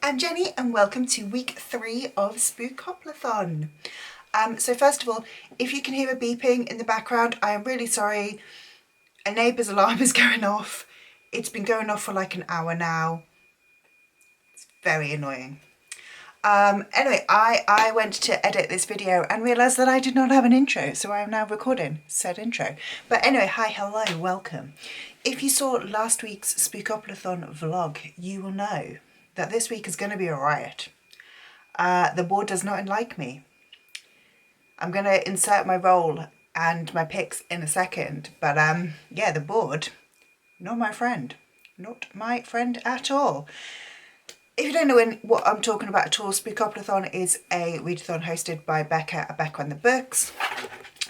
I'm Jenny and welcome to week 3 of Spookoplathon. So first of all, if you can hear a beeping in the background, I am really sorry. A neighbour's alarm is going off. It's been going off for like an hour now. It's very annoying. Anyway, I went to edit this video and realised that I did not have an intro, so I am now recording said intro. But anyway, hi, hello, welcome. If you saw last week's Spookoplathon vlog, you will know that this week is going to be a riot. The board does not like me. I'm going to insert my role and my picks in a second, but yeah, the board, not my friend. Not my friend at all. If you don't know what I'm talking about at all, Spookoplathon is a readathon hosted by Becca at Becca and the Books.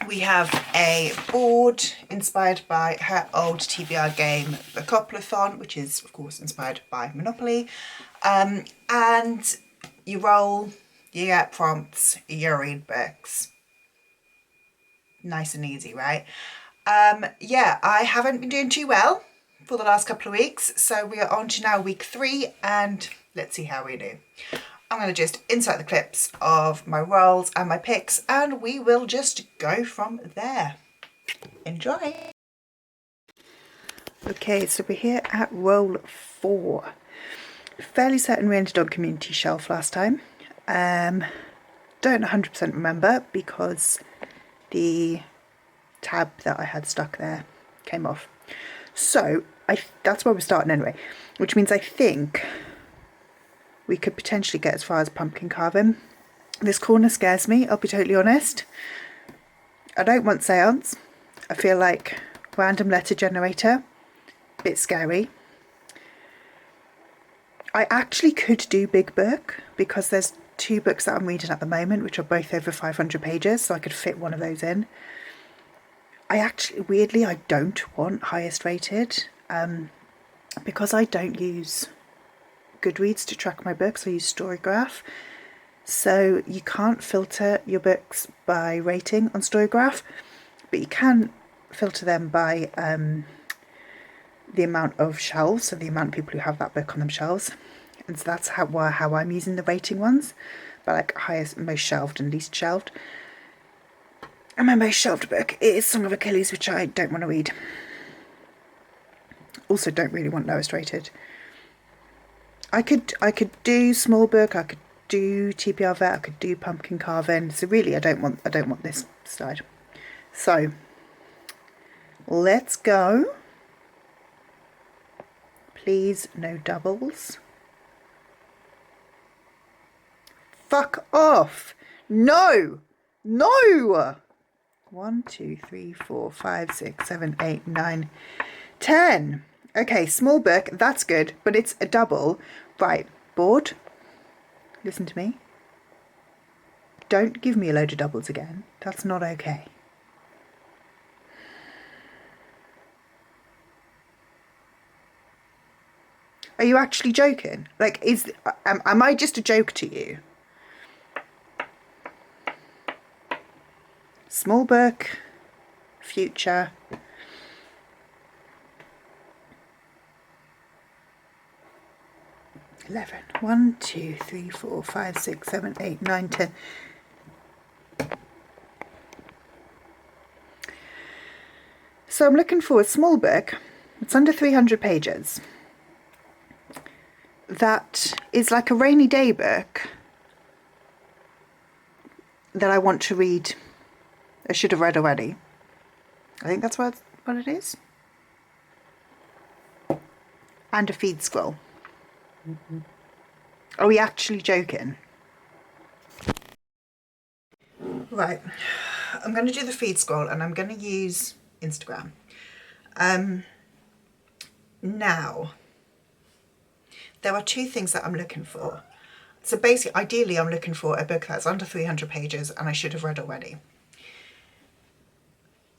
We have a board inspired by her old TBR game, the Coplathon, which is of course inspired by Monopoly. And you roll, you get prompts, you read books. Nice and easy, right? Yeah, I haven't been doing too well for the last couple of weeks, so we are on to now week 3 and let's see how we do. I'm going to just insert the clips of my rolls and my picks and we will just go from there. Enjoy! Okay, so we're here at roll 4. Fairly certain we ended on community shelf last time. Don't 100% remember because the tab that I had stuck there came off. So that's where we're starting anyway, which means I think we could potentially get as far as pumpkin carving. This corner scares me, I'll be totally honest. I don't want seance. I feel like random letter generator, bit scary. I actually could do big book because there's 2 books that I'm reading at the moment which are both over 500 pages, so I could fit one of those in. I actually, weirdly, I don't want highest rated because I don't use Goodreads to track my books. I use Storygraph, so you can't filter your books by rating on Storygraph, but you can filter them by the amount of shelves, so the amount of people who have that book on them shelves. And so that's how I'm using the rating ones, but like highest, most shelved and least shelved. And my most shelved book is Song of Achilles, which I don't want to read. Also don't really want lowest rated. I could do small book, I could do TBR vet, I could do pumpkin carving. So really I don't want this side. So let's go. Please no doubles. Fuck off. No. No. 1, 2, 3, 4, 5, 6, 7, 8, 9, 10. Okay, small book, that's good, but it's a double. Right, board, listen to me. Don't give me a load of doubles again. That's not okay. Are you actually joking? Like, am I just a joke to you? Small book, future. Eleven. 1, 2, 3, 4, 5, 6, 7, 8, 9, 10. So I'm looking for a small book. It's under 300 pages. That is like a rainy day book that I want to read. I should have read already. I think that's what it is. And a feed scroll. Are we actually joking? Right. I'm going to do the feed scroll and I'm going to use Instagram. Now, there are 2 things that I'm looking for. So basically, ideally, I'm looking for a book that's under 300 pages and I should have read already.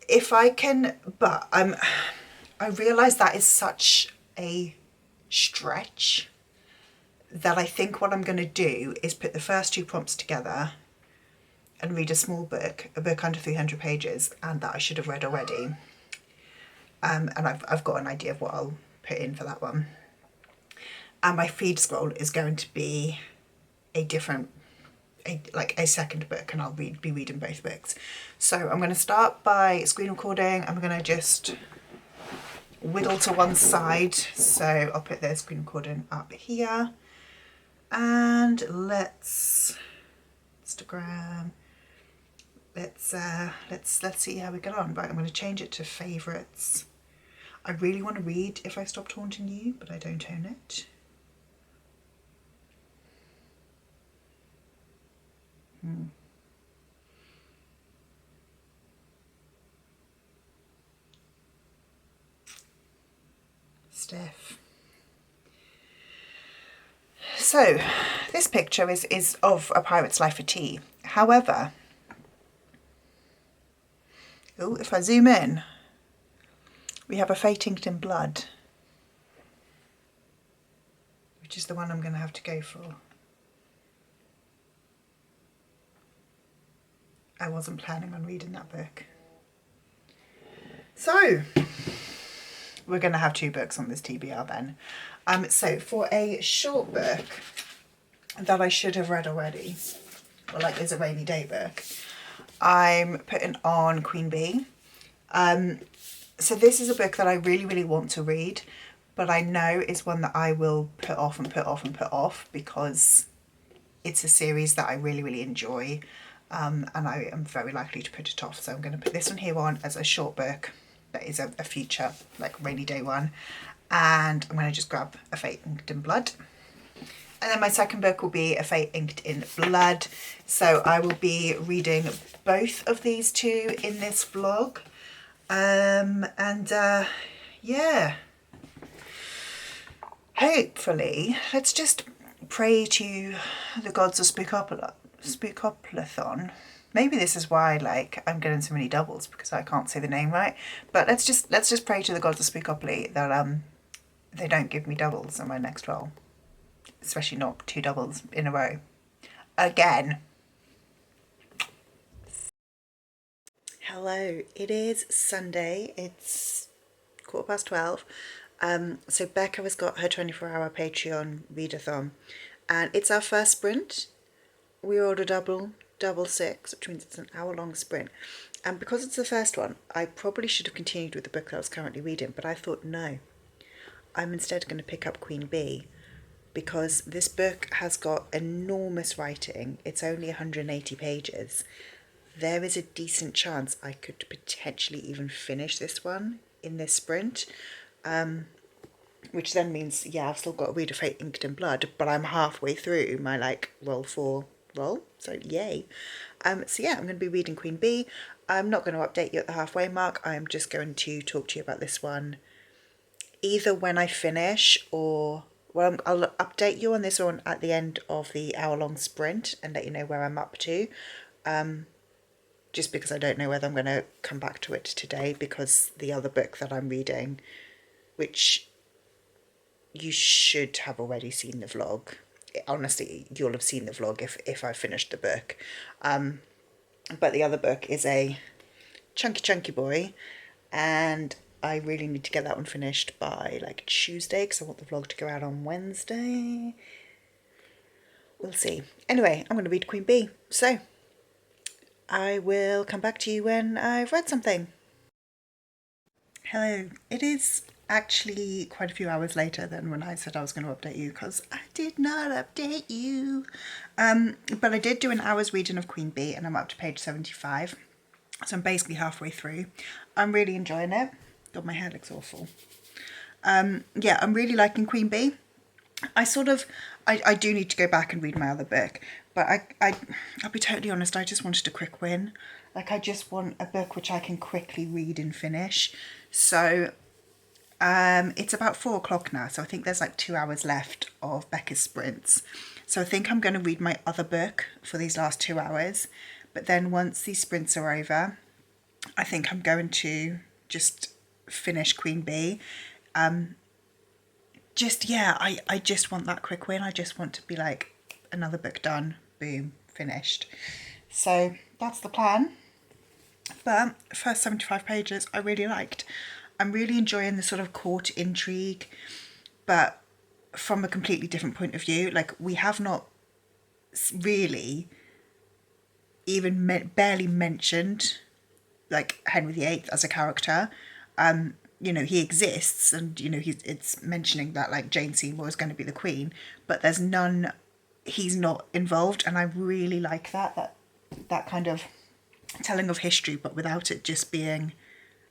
If I can, but I realise that is such a stretch that I think what I'm going to do is put the first 2 prompts together and read a small book, a book under 300 pages, and that I should have read already. And I've got an idea of what I'll put in for that one. and my feed scroll is going to be a different, like a second book, and I'll be reading both books. So I'm going to start by screen recording. I'm going to just whittle to one side, so I'll put the screen recording up here, and let's Instagram. Let's see how we get on. Right, I'm going to change it to favourites. I really want to read If I Stopped Haunting You, but I don't own it. Steph. So this picture is of a pirate's life at tea. However, if I zoom in, we have a fate inked in blood, which is the one I'm going to have to go for. I wasn't planning on reading that book. So we're going to have 2 books on this TBR then. So for a short book that I should have read already, or like is a rainy day book, I'm putting on Queen Bee. So this is a book that I really, really want to read, but I know is one that I will put off and put off and put off because it's a series that I really, really enjoy. And I am very likely to put it off. So I'm going to put this one here on as a short book that is a future, like rainy day one. And I'm going to just grab A Fate Inked in Blood. And then my second book will be A Fate Inked in Blood. So I will be reading both of these 2 in this vlog. Yeah. Hopefully, let's just pray to the gods of Spookoplathon. Maybe this is why like I'm getting so many doubles, because I can't say the name right. But let's just pray to the gods of Spookoply that they don't give me doubles on my next roll, especially not 2 doubles in a row again. Hello, it is Sunday. It's 12:15. So Becca has got her 24-hour Patreon readathon, and it's our first sprint. We rolled a double 6, which means it's an hour-long sprint. And because it's the first one, I probably should have continued with the book that I was currently reading, but I thought, no, I'm instead going to pick up Queen Bee, because this book has got enormous writing. It's only 180 pages. There is a decent chance I could potentially even finish this one in this sprint, which then means, yeah, I've still got to read A Fate Inked in Blood, but I'm halfway through my like roll 4 roll, so yay. So yeah, I'm going to be reading Queen Bee. I'm not going to update you at the halfway mark. I'm just going to talk to you about this one either when I finish, or well, I'll update you on this one at the end of the hour-long sprint and let you know where I'm up to. Just because I don't know whether I'm going to come back to it today, because the other book that I'm reading, which you should have already seen the vlog. Honestly, you'll have seen the vlog if I finished the book. But the other book is a chunky boy, and I really need to get that one finished by like Tuesday, because I want the vlog to go out on Wednesday. We'll see. Anyway, I'm going to read Queen Bee. So I will come back to you when I've read something. Hello, it is actually quite a few hours later than when I said I was going to update you, because I did not update you. But I did do an hour's reading of Queen Bee, and I'm up to page 75. So I'm basically halfway through. I'm really enjoying it. God, my hair looks awful. Yeah, I'm really liking Queen Bee. I do need to go back and read my other book, but I'll be totally honest, I just wanted a quick win. Like, I just want a book which I can quickly read and finish. So it's about 4 o'clock now, so I think there's like 2 hours left of Becca's sprints. So I think I'm going to read my other book for these last 2 hours, but then once these sprints are over, I think I'm going to just finish Queen Bee. I just want that quick win. I just want to be like, another book done, boom, finished. So that's the plan. But first 75 pages I really liked. I'm really enjoying the sort of court intrigue, but from a completely different point of view. Like, we have not really even barely mentioned like Henry VIII as a character. You know, he exists, and you know, it's mentioning that like Jane Seymour is going to be the queen, but there's none, he's not involved, and I really like that kind of telling of history, but without it just being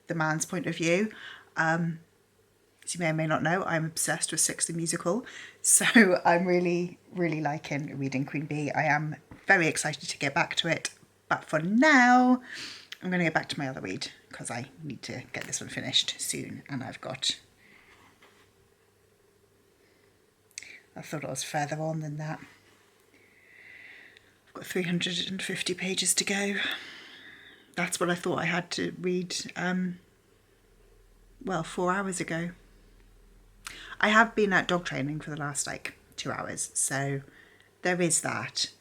the man's point of view. As you may or may not know, I'm obsessed with Six the Musical, so I'm really, really liking reading Queen Bee. I am very excited to get back to it, but for now, I'm going to get back to my other read because I need to get this one finished soon, and I thought I was further on than that. I've got 350 pages to go. That's what I thought I had to read, 4 hours ago. I have been at dog training for the last like 2 hours, so there is that.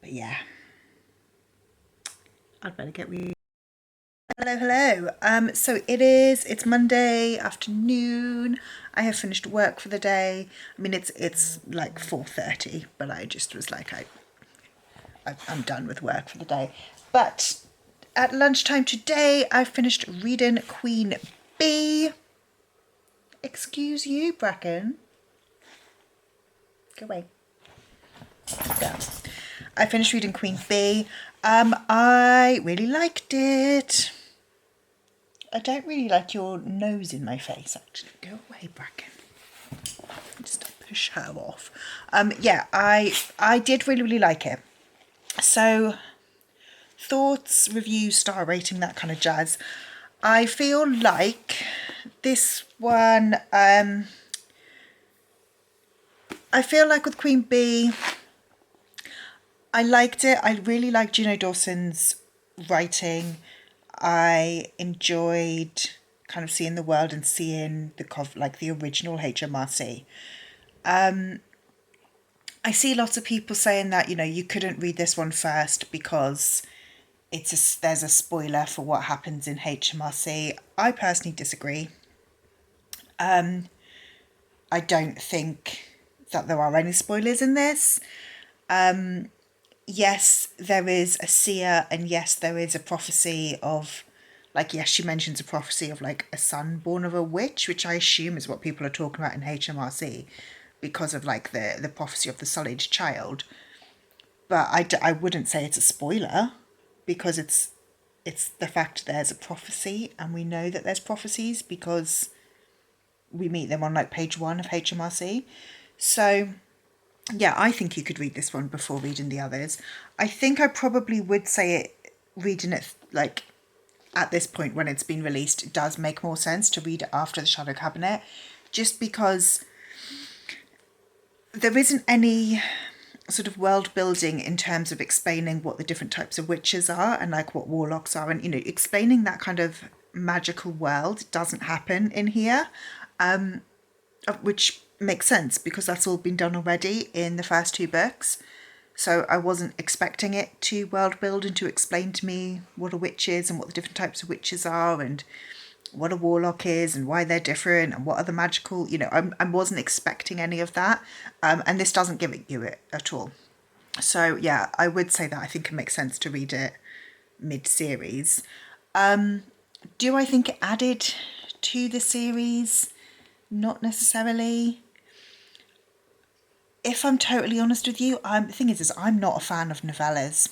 But yeah, I'd better get reading. Hello. So it's Monday afternoon. I have finished work for the day. I mean, it's like 4:30, but I just was like, I'm done with work for the day. But at lunchtime today, I finished reading Queen Bee. Excuse you, Bracken. Go away. Go. I finished reading Queen Bee. I really liked it. I don't really like your nose in my face, actually. Go away, Bracken. Just push her off. Yeah, I did really, really like it. So, thoughts, reviews, star rating, that kind of jazz. I feel like this one, I feel like with Queen Bee, I liked it. I really liked Juno Dawson's writing. I enjoyed kind of seeing the world and seeing the original HMRC. I see lots of people saying that, you know, you couldn't read this one first because there's a spoiler for what happens in HMRC. I personally disagree. I don't think that there are any spoilers in this. Yes, there is a seer, and yes, there is a prophecy of, like, yes, she mentions a prophecy of like a son born of a witch, which I assume is what people are talking about in HMRC because of like the prophecy of the Sullied child. But I wouldn't say it's a spoiler because it's the fact there's a prophecy, and we know that there's prophecies because we meet them on like page 1 of HMRC. So yeah, I think you could read this one before reading the others. I think I probably would say reading it like at this point when it's been released, it does make more sense to read it after the Shadow Cabinet, just because there isn't any sort of world building in terms of explaining what the different types of witches are and like what warlocks are, and you know, explaining that kind of magical world doesn't happen in here, which makes sense because that's all been done already in the first 2 books. So I wasn't expecting it to world build and to explain to me what a witch is and what the different types of witches are and what a warlock is and why they're different and what are the magical, you know, I wasn't expecting any of that. And this doesn't give you it at all. So yeah, I would say that I think it makes sense to read it mid-series. Do I think it added to the series? Not necessarily. If I'm totally honest with you, the thing is I'm not a fan of novellas.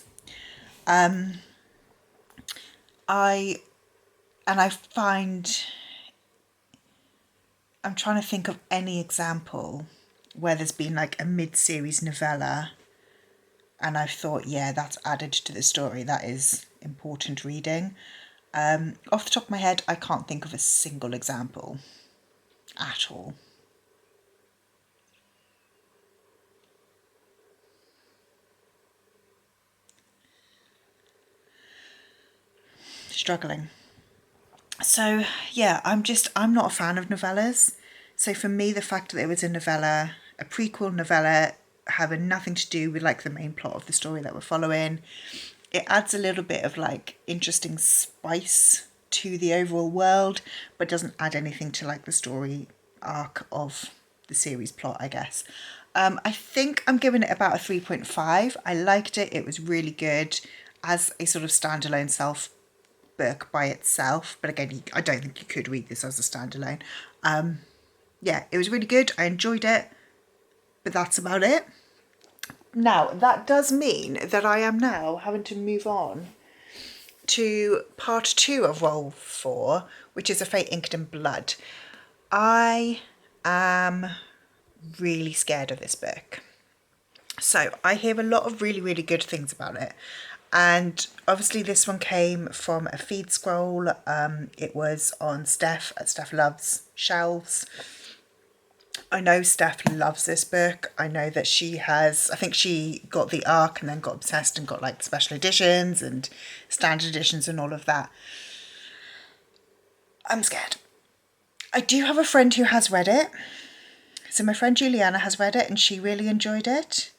I find, I'm trying to think of any example where there's been like a mid-series novella and I've thought, yeah, that's added to the story, that is important reading. Off the top of my head, I can't think of a single example at all. Struggling. So yeah, I'm not a fan of novellas. So for me, the fact that it was a novella, a prequel novella, having nothing to do with like the main plot of the story that we're following, it adds a little bit of like interesting spice to the overall world, but doesn't add anything to like the story arc of the series plot, I guess. I think I'm giving it about a 3.5. I liked it. It was really good as a sort of standalone self book by itself. But again, I don't think you could read this as a standalone. Yeah, it was really good. I enjoyed it. But that's about it. Now, that does mean that I am now having to move on to part 2 of Roll 4, which is A Fate Inked in Blood. I am really scared of this book. So I hear a lot of really, really good things about it. And obviously this one came from a feed scroll. It was on Steph at Steph Loves Shelves. I know Steph loves this book. I know that she has, I think she got the ARC and then got obsessed and got like special editions and standard editions and all of that. I'm scared. I do have a friend who has read it. So my friend Juliana has read it and she really enjoyed it.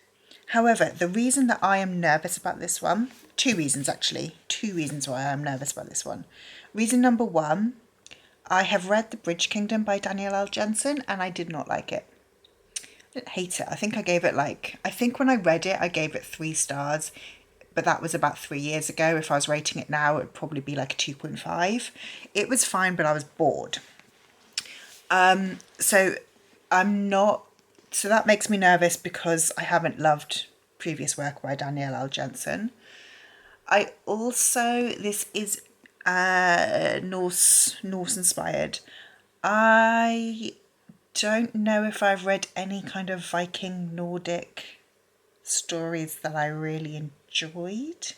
However, the reason that I am nervous about this one, 2 reasons actually, 2 reasons why I am nervous about this one. Reason number 1, I have read The Bridge Kingdom by Danielle L. Jensen and I did not like it. I didn't hate it. I think I gave it I think when I read it, I gave it 3 stars, but that was about 3 years ago. If I was rating it now, it would probably be like a 2.5. It was fine, but I was bored. So that makes me nervous because I haven't loved previous work by Danielle L. Jensen. This is Norse inspired. I don't know if I've read any kind of Viking Nordic stories that I really enjoyed.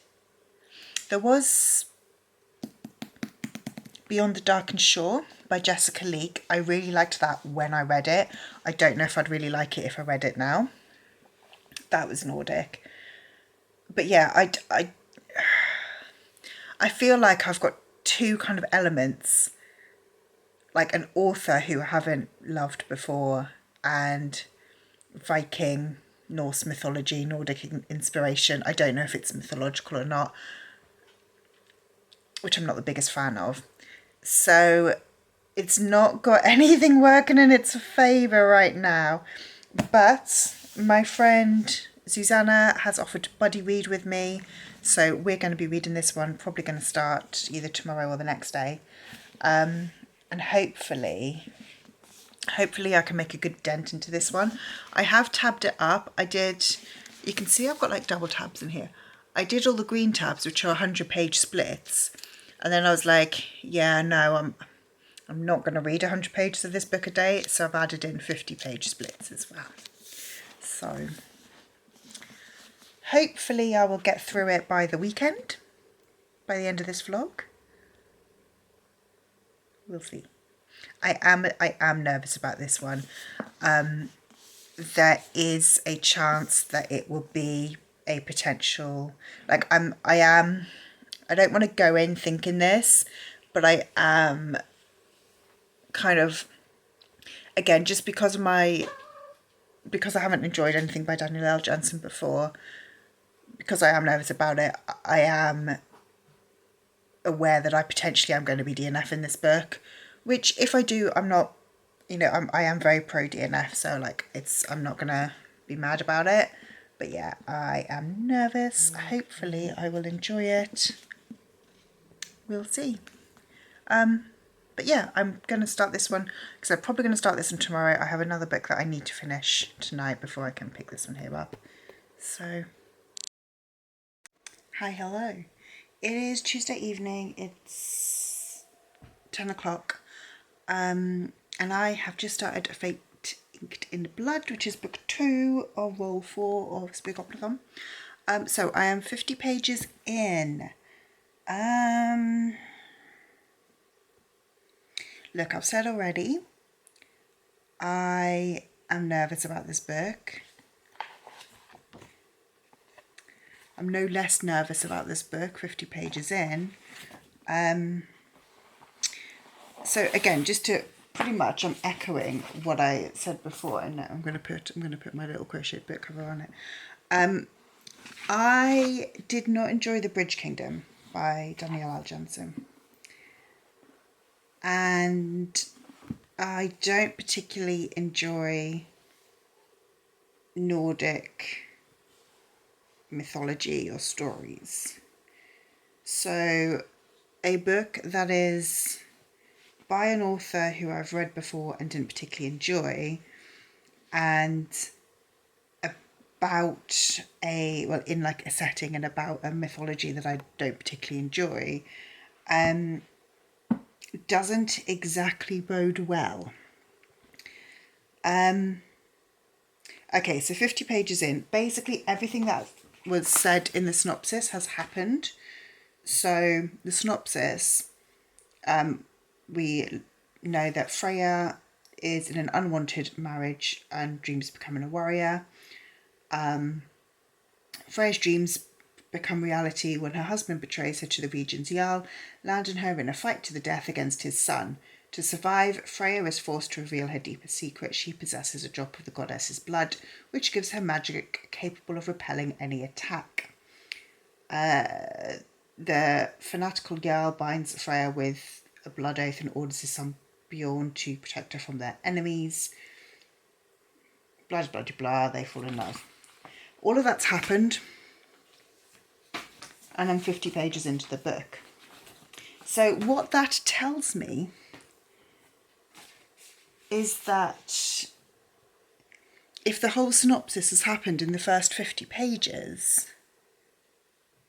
There was Beyond the Darkened Shore by Jessica Leake. I really liked that when I read it. I don't know if I'd really like it if I read it now. That was Nordic. But yeah, I feel like I've got 2 kind of elements, like an author who I haven't loved before and Viking, Norse mythology, Nordic inspiration. I don't know if it's mythological or not, which I'm not the biggest fan of. So it's not got anything working in its favour right now. But my friend Susanna has offered to buddy read with me. So we're going to be reading this one, probably going to start either tomorrow or the next day. And hopefully I can make a good dent into this one. I have tabbed it up. You can see I've got like double tabs in here. I did all the green tabs, which are 100-page splits. And then I was like, yeah, no, I'm not going to read 100 pages of this book a day. So I've added in 50-page splits as well. So hopefully I will get through it by the weekend, by the end of this vlog. We'll see. I am nervous about this one. There is a chance that it will be a potential, like I don't want to go in thinking this, but I am kind of, again, just because I haven't enjoyed anything by Danielle L. Jensen before, because I am nervous about it, I am aware that I potentially am going to be DNF in this book, which if I do, I'm not, I am very pro DNF, so like I'm not going to be mad about it. But yeah, I am nervous. Hopefully I will enjoy it. We'll see. But yeah, I'm going to start this one because I'm probably going to start this one tomorrow. I have another book that I need to finish tonight before I can pick this one here up. So, hi, hello. It is Tuesday evening. It's 10 o'clock. And I have just started A Fate Inked in Blood, which is book 2 of Roll 4 of Spookoplathon. So I am 50 pages in. Look, I've said already, I am nervous about this book. I'm no less nervous about this book, 50 pages in. So again, just to pretty much, I'm echoing what I said before, and I'm going to put my little crochet book cover on it. I did not enjoy The Bridge Kingdom by Danielle L. Jensen. And I don't particularly enjoy Nordic mythology or stories. So a book that is by an author who I've read before and didn't particularly enjoy, and about in like a setting and about a mythology that I don't particularly enjoy, doesn't exactly bode well. Okay, so 50 pages in, basically everything that was said in the synopsis has happened. So the synopsis, we know that Freya is in an unwanted marriage and dreams of becoming a warrior. Freya's dreams become reality when her husband betrays her to the region's Jarl, landing her in a fight to the death against his son. To survive, Freya is forced to reveal her deepest secret. She possesses a drop of the goddess's blood, which gives her magic capable of repelling any attack. The fanatical Jarl binds Freya with a blood oath and orders his son Bjorn to protect her from their enemies. Blah, blah, blah, blah, they fall in love. All of that's happened, and I'm 50 pages into the book. So what that tells me is that if the whole synopsis has happened in the first 50 pages,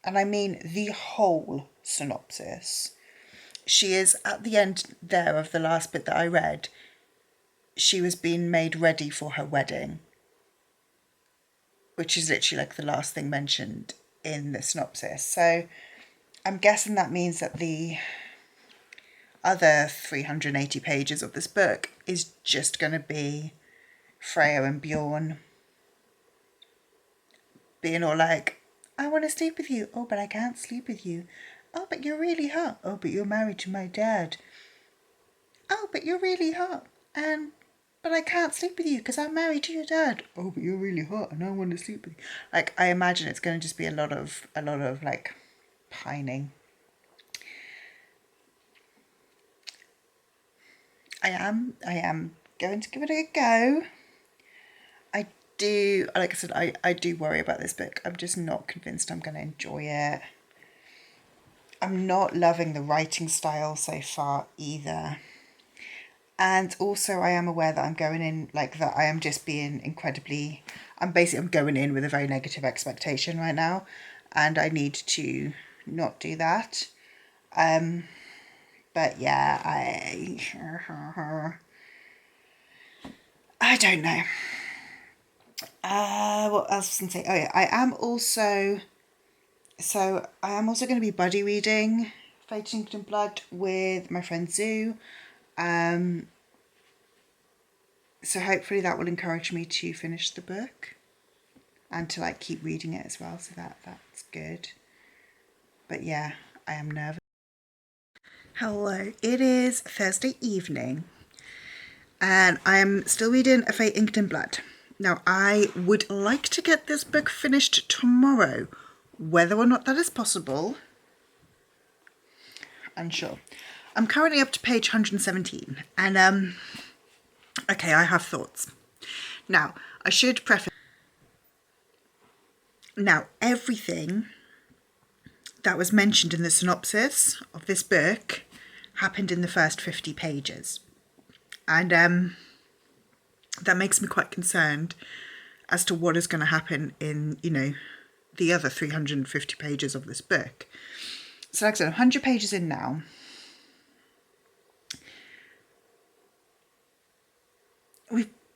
and I mean the whole synopsis, she is at the end there of the last bit that I read, she was being made ready for her wedding, which is literally like the last thing mentioned in the synopsis. So I'm guessing that means that the other 380 pages of this book is just going to be Freya and Bjorn being all like, I want to sleep with you. Oh, but I can't sleep with you. Oh, but you're really hot. Oh, but you're married to my dad. Oh, but you're really hot. But I can't sleep with you because I'm married to your dad. Oh, but you're really hot and I want to sleep with you. Like, I imagine it's going to just be a lot of like pining. I am going to give it a go. Like I said, I do worry about this book. I'm just not convinced I'm going to enjoy it. I'm not loving the writing style so far either. And also I am aware that I'm going in like that I am just being incredibly, I'm going in with a very negative expectation right now, and I need to not do that. But yeah, I don't know. What else was I say? Oh yeah, I am also going to be buddy reading Fate and Blood with my friend Zoo. So hopefully that will encourage me to finish the book and to like keep reading it as well. So that's good. But yeah, I am nervous. Hello, it is Thursday evening and I am still reading A Fate Inked in Blood. Now, I would like to get this book finished tomorrow. Whether or not that is possible, unsure. I'm currently up to page 117 and okay, I have thoughts. Now, I should preface. Now, everything that was mentioned in the synopsis of this book happened in the first 50 pages. And that makes me quite concerned as to what is going to happen in, the other 350 pages of this book. So like I said, 100 pages in now.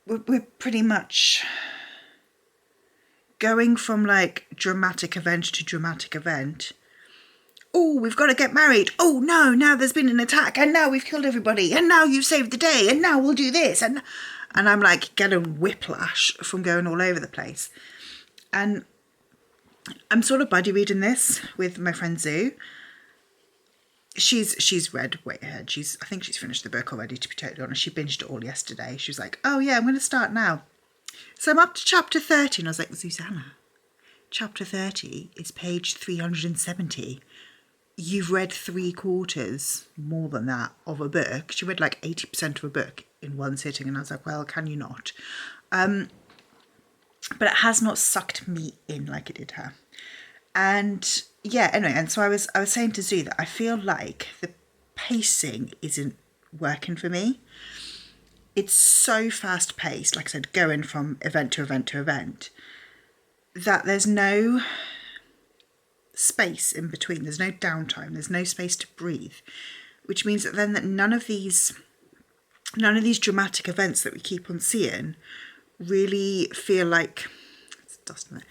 We're pretty much going from like dramatic event to dramatic event. Oh, we've got to get married. Oh no, now there's been an attack and now we've killed everybody and now you've saved the day and now we'll do this. And I'm like getting whiplash from going all over the place. And I'm sort of buddy reading this with my friend Zoo. She's read way ahead. I think she's finished the book already, to be totally honest. She binged it all yesterday. She was like, oh yeah, I'm going to start now. So I'm up to chapter 30 and I was like, Susanna, chapter 30 is page 370. you've read 3/4, more than that, of a book. She read like 80% of a book in one sitting, and I was like, well, can you not? But it has not sucked me in like it did her. And yeah, anyway, and so I was saying to Zoo that I feel like the pacing isn't working for me. It's so fast paced, like I said, going from event to event to event, that there's no space in between. There's no downtime. There's no space to breathe, which means that then that none of these dramatic events that we keep on seeing really feel like it's dust in there.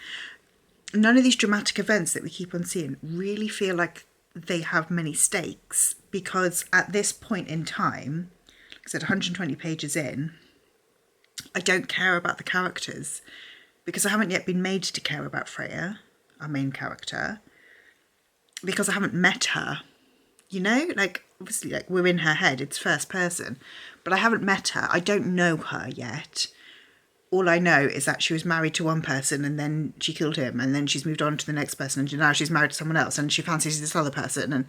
None of these dramatic events that we keep on seeing really feel like they have many stakes, because at this point in time, like I said, 120 pages in, I don't care about the characters, because I haven't yet been made to care about Freya, our main character, because I haven't met her. You know, like, obviously, like, we're in her head, it's first person, but I haven't met her. I don't know her yet. All I know is that she was married to one person and then she killed him, and then she's moved on to the next person, and now she's married to someone else and she fancies this other person, and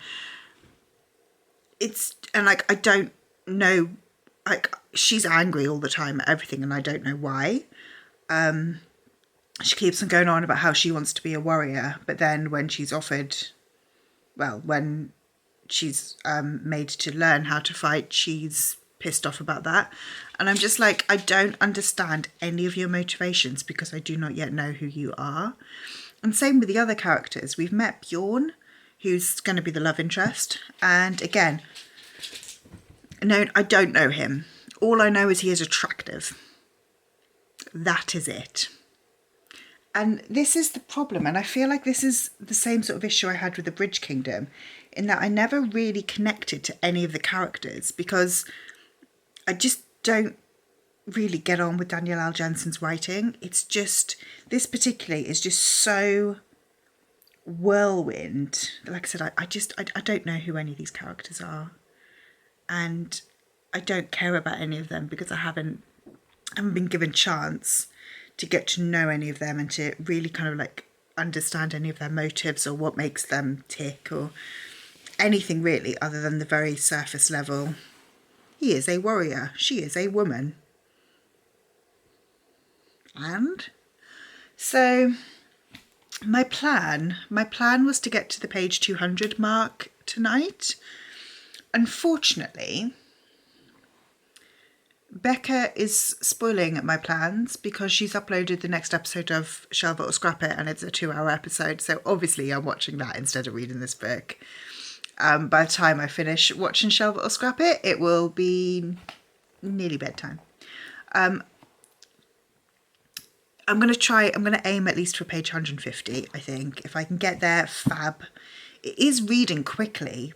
like, I don't know, like, she's angry all the time at everything and I don't know why. She keeps on going on about how she wants to be a warrior, but then when she's when she's made to learn how to fight, she's pissed off about that. And I'm just like, I don't understand any of your motivations, because I do not yet know who you are. And same with the other characters. We've met Bjorn, who's going to be the love interest, and again, no, I don't know him. All I know is he is attractive. That is it. And this is the problem, and I feel like this is the same sort of issue I had with the Bridge Kingdom, in that I never really connected to any of the characters, because I just don't really get on with Danielle L. Jensen's writing. It's just, this particularly is just so whirlwind. Like I said, I don't know who any of these characters are, and I don't care about any of them, because I haven't been given chance to get to know any of them and to really kind of like understand any of their motives or what makes them tick or anything really, other than the very surface level. He is a warrior. She is a woman. And so my plan was to get to the page 200 mark tonight. Unfortunately, Becca is spoiling my plans, because she's uploaded the next episode of Shelve It or Scrap It, and it's a 2-hour episode, so obviously I'm watching that instead of reading this book. By the time I finish watching Shelve It or Scrap It, it will be nearly bedtime. I'm going to aim at least for page 150, I think. If I can get there, fab. It is reading quickly,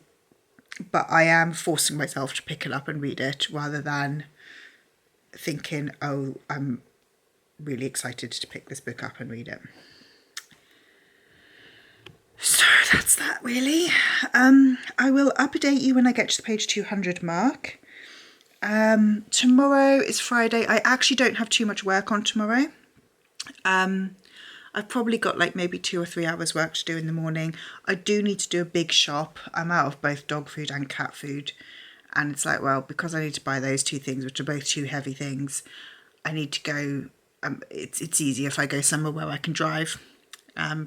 but I am forcing myself to pick it up and read it, rather than thinking, oh, I'm really excited to pick this book up and read it. So that's that, really. I will update you when I get to the page 200 mark. Tomorrow is Friday. I actually don't have too much work on tomorrow. I've probably got like maybe 2 or 3 hours work to do in the morning. I do need to do a big shop. I'm out of both dog food and cat food. And it's like, well, because I need to buy those two things, which are both two heavy things, I need to go, it's easier if I go somewhere where I can drive,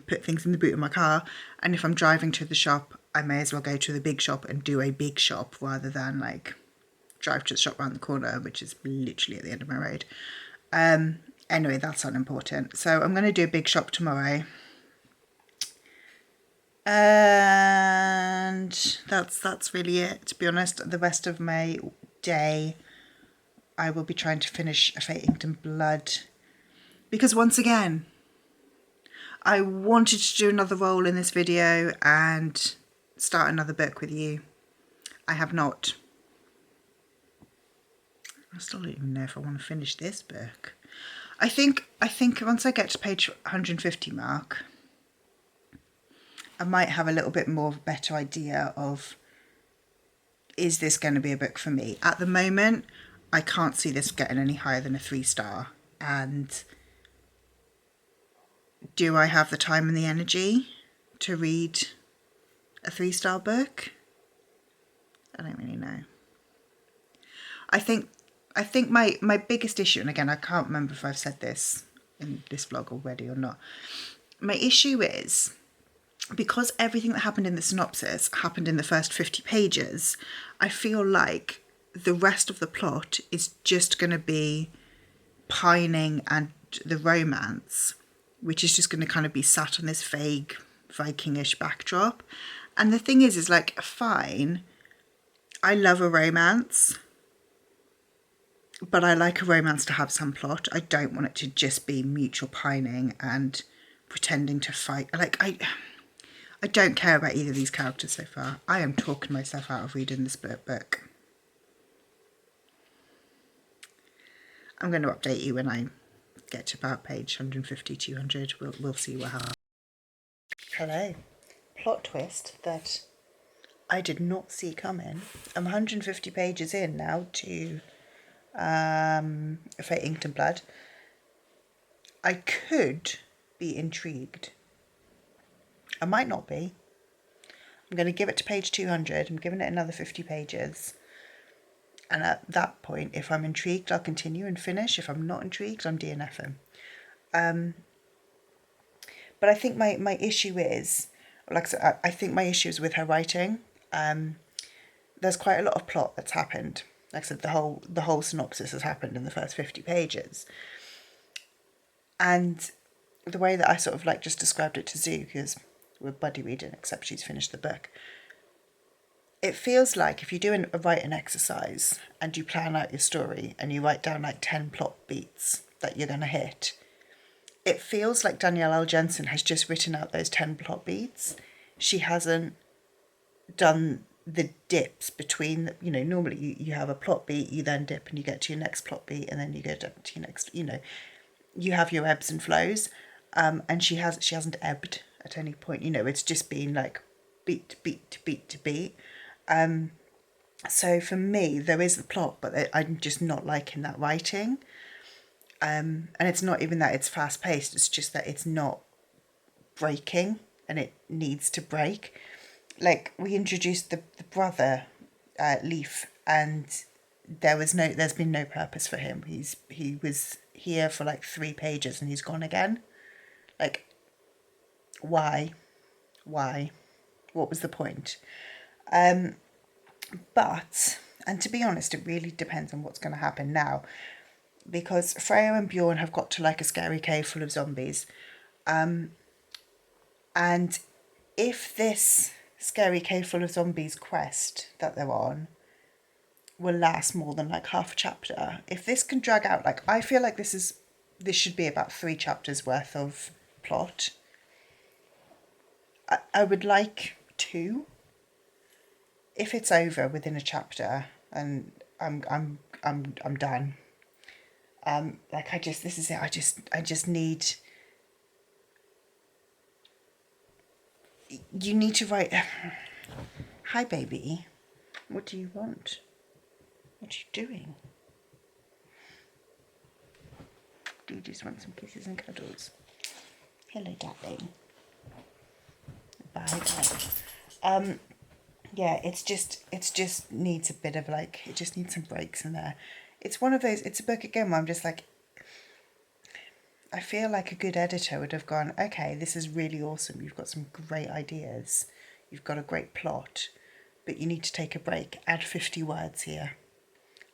put things in the boot of my car. And if I'm driving to the shop, I may as well go to the big shop and do a big shop, rather than like drive to the shop around the corner, which is literally at the end of my road. Anyway, that's unimportant. So I'm going to do a big shop tomorrow. And that's really it, to be honest. The rest of my day, I will be trying to finish A Fate Inked in Blood, because once again, I wanted to do another role in this video and start another book with you. I have not. I still don't even know if I want to finish this book. I think once I get to page 150 mark, I might have a little bit more of a better idea of, is this going to be a book for me? At the moment, I can't see this getting any higher than a 3-star. And do I have the time and the energy to read a 3-star book? I don't really know. I think my biggest issue, and again, I can't remember if I've said this in this vlog already or not. My issue is, because everything that happened in the synopsis happened in the first 50 pages, I feel like the rest of the plot is just going to be pining and the romance, which is just going to kind of be sat on this vague Vikingish backdrop. And the thing is like, fine, I love a romance, but I like a romance to have some plot. I don't want it to just be mutual pining and pretending to fight. Like, I don't care about either of these characters so far. I am talking myself out of reading this book. I'm going to update you when I get to about page 150, 200. We'll see what happens. Hello. Plot twist that I did not see coming. I'm 150 pages in now to Fate Inked and Blood. I could be intrigued. I might not be. I'm going to give it to page 200. I'm giving it another 50 pages. And at that point, if I'm intrigued, I'll continue and finish. If I'm not intrigued, I'm DNFing. But I think my issue is, like I said, I think my issue is with her writing. There's quite a lot of plot that's happened. Like I said, the whole synopsis has happened in the first 50 pages. And the way that I sort of like just described it to Zoo, because we're buddy reading, except she's finished the book. It feels like if you do a writing exercise and you plan out your story and you write down like 10 plot beats that you're going to hit, it feels like Danielle L. Jensen has just written out those 10 plot beats. She hasn't done the dips between, normally you have a plot beat, you then dip and you get to your next plot beat and then you go to your next, you have your ebbs and flows. And she hasn't ebbed at any point, it's just been like beat to beat to beat to beat. So for me, there is the plot, but I'm just not liking that writing. And it's not even that it's fast paced, it's just that it's not breaking and it needs to break. Like, we introduced the brother, Leaf, and there's been no purpose for him. He was here for like 3 pages and he's gone again. Like, why? What was the point? But, and to be honest, it really depends on what's going to happen now. Because Freya and Bjorn have got to like a scary cave full of zombies. And if this scary cave full of zombies quest that they're on will last more than like half a chapter, if this can drag out, like, I feel like this should be about 3 chapters worth of plot. I would like 2. If it's over within a chapter, and I'm done. Like, this is it. I just need. You need to write. Hi, baby. What do you want? What are you doing? Do you just want some kisses and cuddles? Hello, darling. Bye. Yeah, it just needs a bit of like, it just needs some breaks in there. It's one of those, it's a book again where I'm just like, I feel like a good editor would have gone, okay, this is really awesome. You've got some great ideas. You've got a great plot, but you need to take a break. Add 50 words here.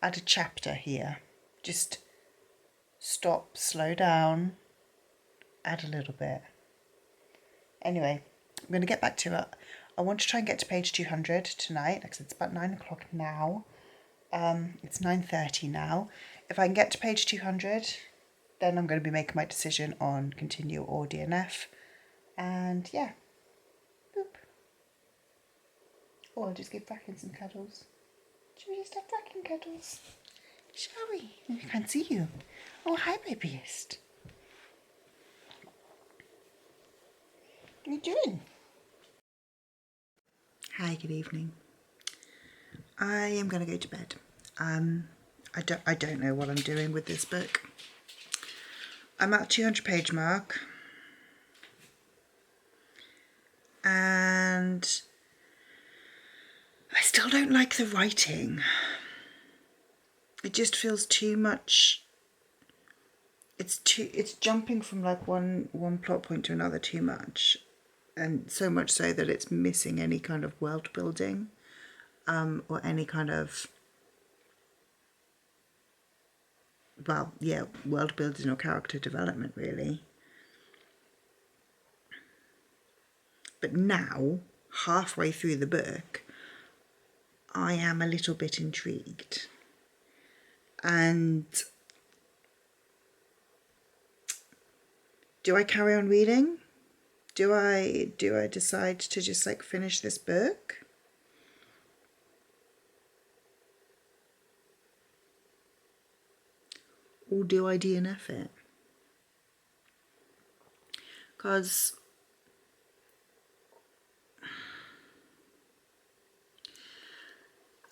Add a chapter here. Just stop, slow down, add a little bit. Anyway, I'm going to get back to it. I want to try and get to page 200 tonight. Like I said, it's about 9 o'clock now. It's 9:30 now. If I can get to page 200, then I'm going to be making my decision on continue or DNF. And yeah. Boop. Or I'll just give Bracken some cuddles. Should we just have Bracken cuddles? Shall we? I can't see you. Oh, hi, babyist. What are you doing? Hi, good evening. I am going to go to bed. I don't know what I'm doing with this book. I'm at 200 page mark. And I still don't like the writing. It just feels too much. It's jumping from like one plot point to another too much, and so much so that it's missing any kind of world building, or any kind of, well, yeah, world building or character development really. But now, halfway through the book, I am a little bit intrigued. And do I carry on reading? Do I decide to just like finish this book? Or do I DNF it? Because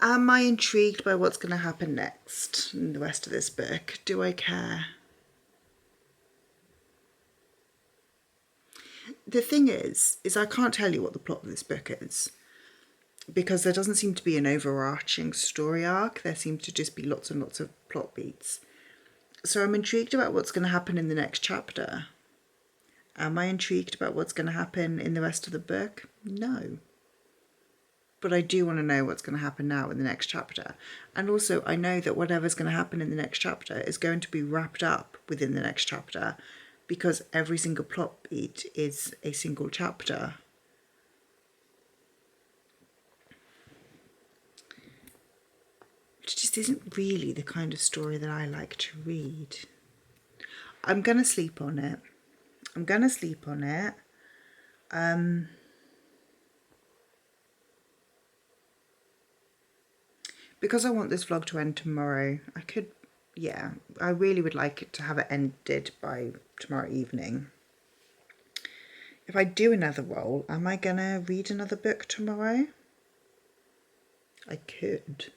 am I intrigued by what's going to happen next in the rest of this book? Do I care? The thing is I can't tell you what the plot of this book is, because there doesn't seem to be an overarching story arc. There seem to just be lots and lots of plot beats. So I'm intrigued about what's going to happen in the next chapter. Am I intrigued about what's going to happen in the rest of the book? No. But I do want to know what's going to happen now in the next chapter. And also I know that whatever's going to happen in the next chapter is going to be wrapped up within the next chapter, because every single plot beat is a single chapter. Which just isn't really the kind of story that I like to read. I'm going to sleep on it. Because I want this vlog to end tomorrow, I really would like it to have it ended by tomorrow evening. If I do another roll, am I gonna read another book tomorrow? I could.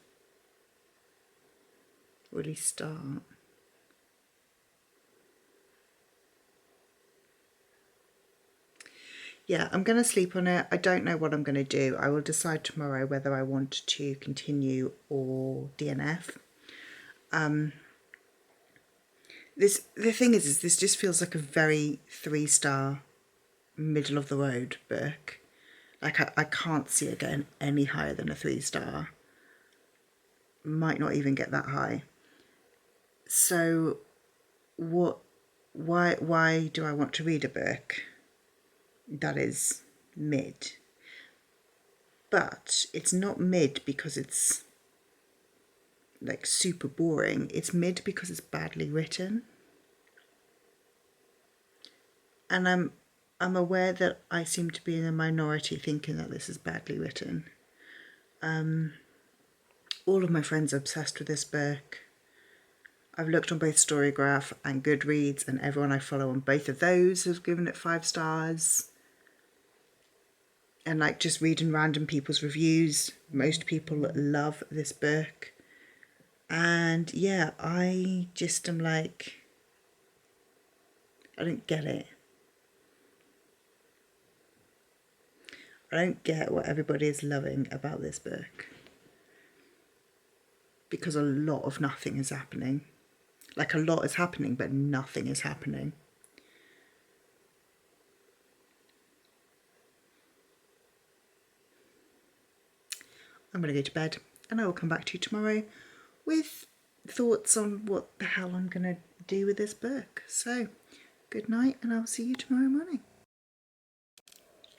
Really start. Yeah, I'm going to sleep on it. I don't know what I'm going to do. I will decide tomorrow whether I want to continue or DNF. The thing is this just feels like a very 3-star, middle of the road book. Like I can't see it getting any higher than a 3-star. Might not even get that high. So why do I want to read a book that is mid? But it's not mid because it's like super boring. It's mid because it's badly written. And I'm aware that I seem to be in a minority thinking that this is badly written. All of my friends are obsessed with this book. I've looked on both Storygraph and Goodreads, and everyone I follow on both of those has given it 5 stars. And like just reading random people's reviews, most people love this book. And yeah, I just am like, I don't get it. I don't get what everybody is loving about this book. Because a lot of nothing is happening. Like a lot is happening, but nothing is happening. I'm going to go to bed, and I will come back to you tomorrow with thoughts on what the hell I'm going to do with this book. So, good night, and I'll see you tomorrow morning.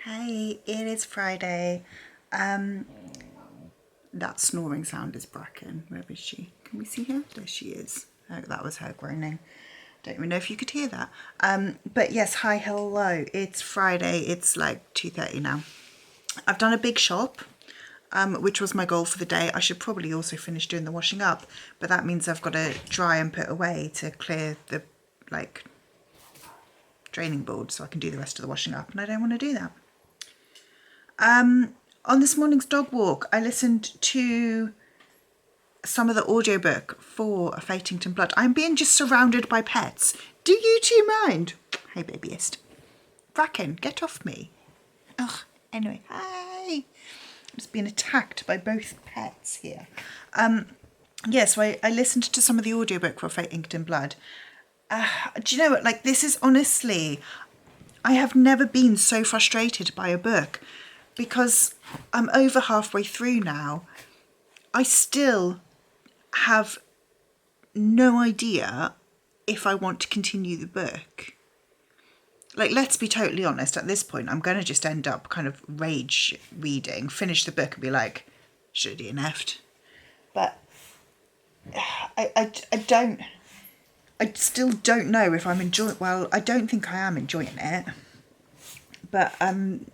Hey, it is Friday. That snoring sound is Bracken. Where is she? Can we see her? There she is. Oh, that was her groaning. Don't even know if you could hear that. But yes, hi, hello. It's Friday. It's like 2:30 now. I've done a big shop, which was my goal for the day. I should probably also finish doing the washing up, but that means I've got to dry and put away to clear the like draining board so I can do the rest of the washing up, and I don't want to do that. On this morning's dog walk, I listened to some of the audiobook for A Fatington Blood. I'm being just surrounded by pets. Do you two mind? Hey, babyist. Bracken, get off me. Ugh, anyway, hi. just being attacked by both pets here. Yeah, so I listened to some of the audiobook for Fate Inked in Blood. Do you know what? Like, this is honestly, I have never been so frustrated by a book because I'm over halfway through now. I still have no idea if I want to continue the book. Like, let's be totally honest, at this point, I'm going to just end up kind of rage reading, finish the book and be like, should have DNF'd. But I still don't know if I'm enjoying, well, I don't think I am enjoying it, but I'm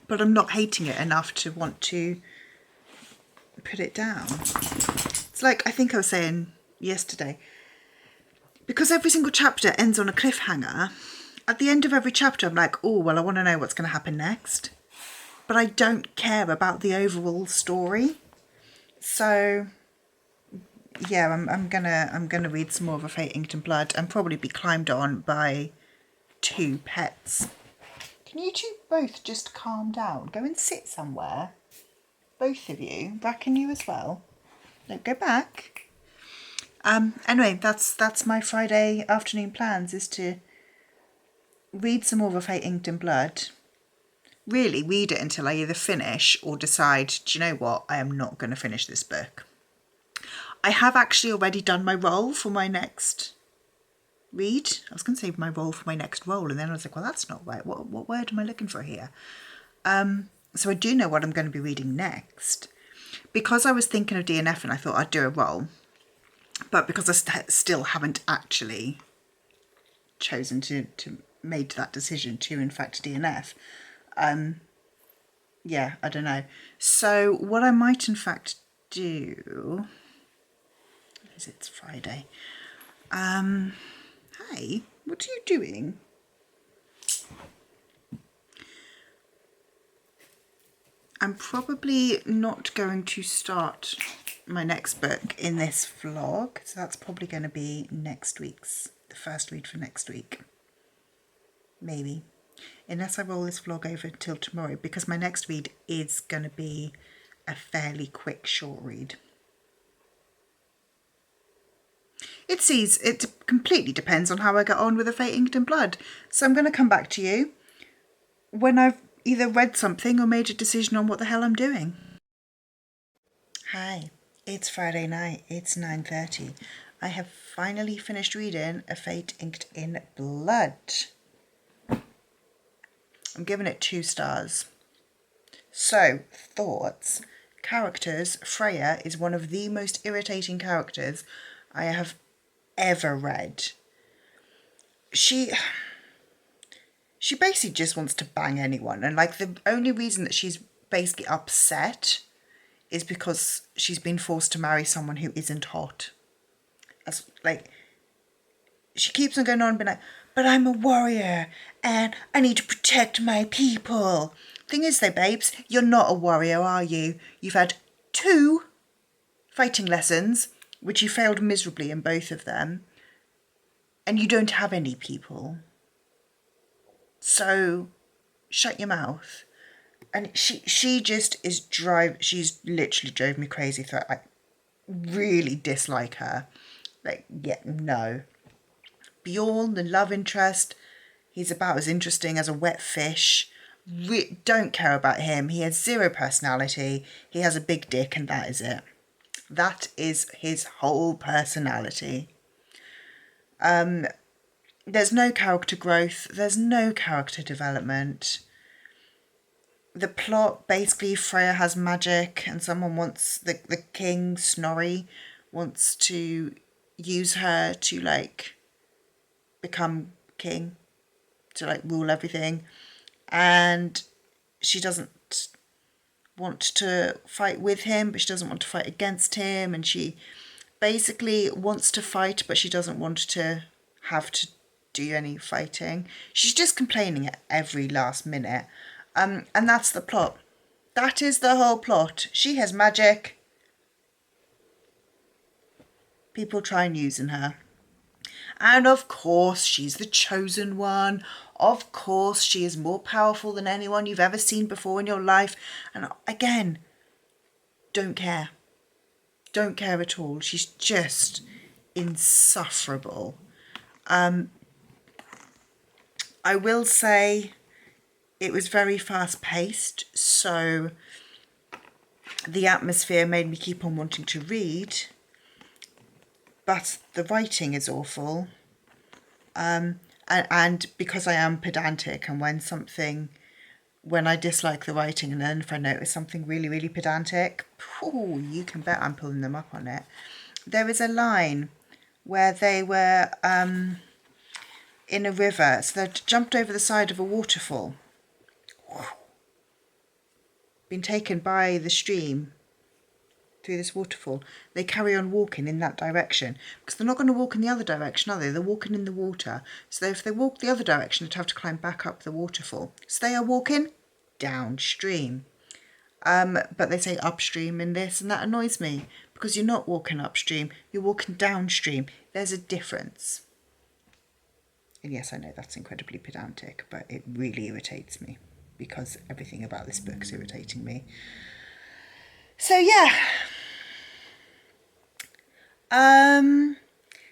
not hating it enough to want to put it down. It's like, I think I was saying yesterday, because every single chapter ends on a cliffhanger, at the end of every chapter I'm like, oh, well, I want to know what's going to happen next. But I don't care about the overall story. So yeah, I'm gonna read some more of A Fate Inked in Blood and probably be climbed on by 2 pets. Can you two both just calm down? Go and sit somewhere. Both of you. Back and you as well. Don't go back. Anyway, that's my Friday afternoon plans, is to read some more of A Fate Inked in Blood. Really read it until I either finish or decide, do you know what, I am not going to finish this book. I have actually already done my roll for my next read. I was going to say my roll for my next roll, and then I was like, well, that's not right. What word am I looking for here? So I do know what I'm going to be reading next. Because I was thinking of DNF and I thought I'd do a roll, but because I still haven't actually chosen to made that decision to in fact DNF, yeah, I don't know. So what I might in fact do is, it's Friday. Hey, what are you doing? I'm probably not going to start my next book in this vlog, so that's probably going to be next week's, the first read for next week. Maybe. Unless I roll this vlog over till tomorrow, because my next read is going to be a fairly quick short read. It completely depends on how I get on with A Fate Inked in Blood. So I'm going to come back to you when I've either read something or made a decision on what the hell I'm doing. Hi, it's Friday night. It's 9:30. I have finally finished reading A Fate Inked in Blood. I'm giving it 2 stars. So, thoughts. Characters. Freya is one of the most irritating characters I have ever read. She basically just wants to bang anyone, and like the only reason that she's basically upset is because she's been forced to marry someone who isn't hot. That's like, she keeps on going on being like, but I'm a warrior and I need to protect my people. Thing is though, babes, you're not a warrior, are you? You've had 2 fighting lessons, which you failed miserably in both of them, and you don't have any people. So shut your mouth. And she just is she's literally drove me crazy. So I really dislike her. Like, yeah, no. Bjorn, the love interest, he's about as interesting as a wet fish. Don't care about him. He has 0 personality. He has a big dick and that is it. That is his whole personality. There's no character growth. There's no character development. The plot, basically, Freya has magic and someone wants, the king, Snorri, wants to use her to, like, become king, to, like, rule everything. And she doesn't want to fight with him, but she doesn't want to fight against him. And she basically wants to fight, but she doesn't want to have to do any fighting. She's just complaining at every last minute. And that's the plot. That is the whole plot. She has magic. People try and using her. And of course, she's the chosen one. Of course, she is more powerful than anyone you've ever seen before in your life. And again, don't care. Don't care at all. She's just insufferable. I will say it was very fast paced, so the atmosphere made me keep on wanting to read, but the writing is awful. And because I am pedantic, and when I dislike the writing and then if I notice something really, really pedantic, you can bet I'm pulling them up on it. There was a line where they were in a river, so they jumped over the side of a waterfall, been taken by the stream through this waterfall. They carry on walking in that direction because they're not going to walk in the other direction, are they? They're walking in the water. So if they walk the other direction, they'd have to climb back up the waterfall. So they are walking downstream. But they say upstream in this, and that annoys me because you're not walking upstream, you're walking downstream. There's a difference. And yes, I know that's incredibly pedantic, but it really irritates me because everything about this book is irritating me. So yeah.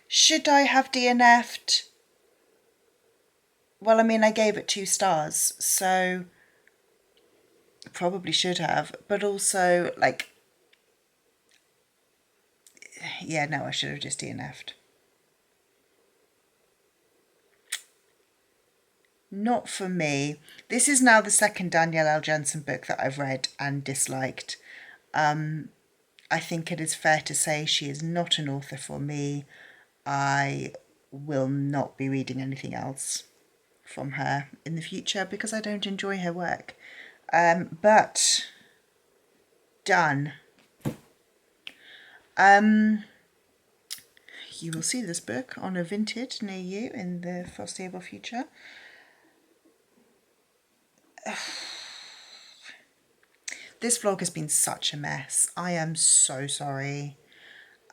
Should I have DNF'd? Well, I mean, I gave it 2 stars, so probably should have, but also, like, yeah, no, I should have just DNF'd. Not for me. This is now the second Danielle L. Jensen book that I've read and disliked. I think it is fair to say she is not an author for me. I will not be reading anything else from her in the future because I don't enjoy her work. But done. You will see this book on a Vinted near you in the foreseeable future. This vlog has been such a mess. I am so sorry.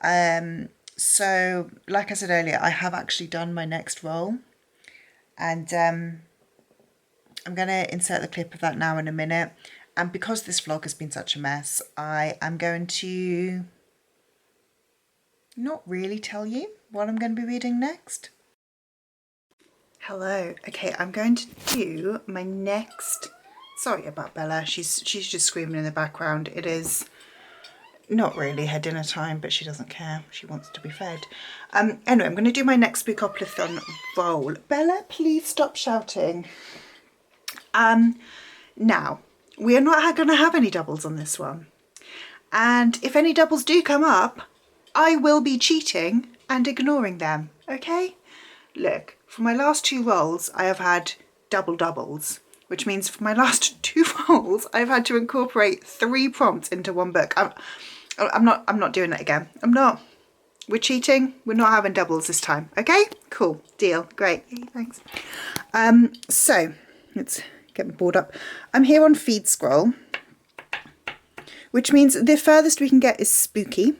So, like I said earlier, I have actually done my next roll. And I'm going to insert the clip of that now in a minute. And because this vlog has been such a mess, I am going to not really tell you what I'm going to be reading next. Hello. Okay, I'm going to do my next... Sorry about Bella. She's just screaming in the background. It is not really her dinner time, but she doesn't care. She wants to be fed. Anyway, I'm going to do my next Spookoplathon roll. Bella, please stop shouting. Now, we are not going to have any doubles on this one. And if any doubles do come up, I will be cheating and ignoring them, okay? Look, for my last 2 rolls, I have had doubles, which means for my last 2 rolls, I've had to incorporate 3 prompts into one book. I'm not doing that again. I'm not. We're cheating. We're not having doubles this time. Okay? Cool. Deal. Great. Thanks. So let's get my board up. I'm here on Feed Scroll, which means the furthest we can get is spooky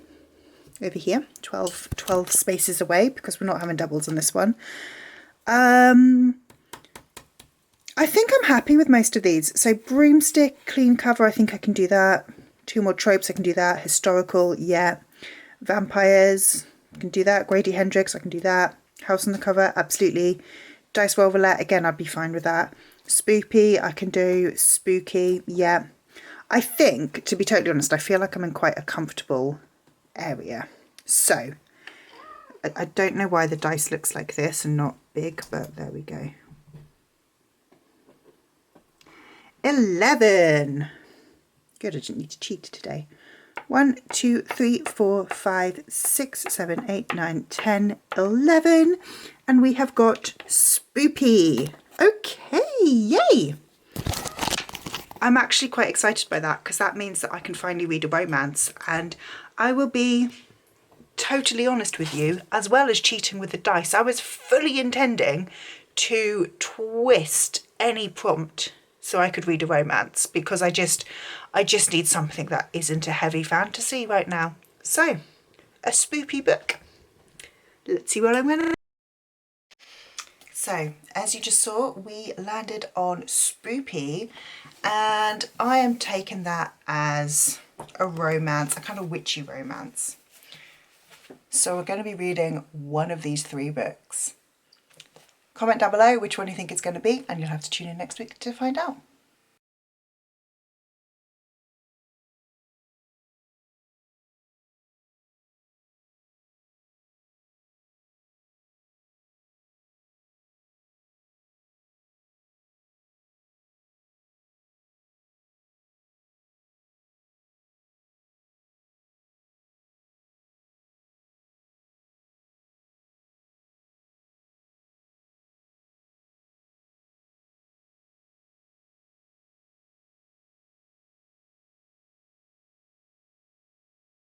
over here, 12 spaces away, because we're not having doubles on this one. I think I'm happy with most of these. So broomstick, clean cover, I think I can do that. 2 more tropes, I can do that. Historical, yeah. Vampires, I can do that. Grady Hendrix, I can do that. House on the cover, absolutely. Dice roll roulette, again, I'd be fine with that. Spoopy, I can do. Spooky, yeah. I think, to be totally honest, I feel like I'm in quite a comfortable area. So, I don't know why the dice looks like this and not big, but there we go. 11. Good, I didn't need to cheat today. 1, 2, 3, 4, 5, 6, 7, 8, 9, 10, 11. And we have got Spoopy. Okay, yay. I'm actually quite excited by that because that means that I can finally read a romance, and I will be totally honest with you, as well as cheating with the dice, I was fully intending to twist any prompt so I could read a romance, because I just need something that isn't a heavy fantasy right now. So, a spoopy book. Let's see what I'm going to So, as you just saw, we landed on Spoopy, and I am taking that as a romance, a kind of witchy romance. So we're going to be reading one of these 3 books. Comment down below which one you think it's going to be, and you'll have to tune in next week to find out.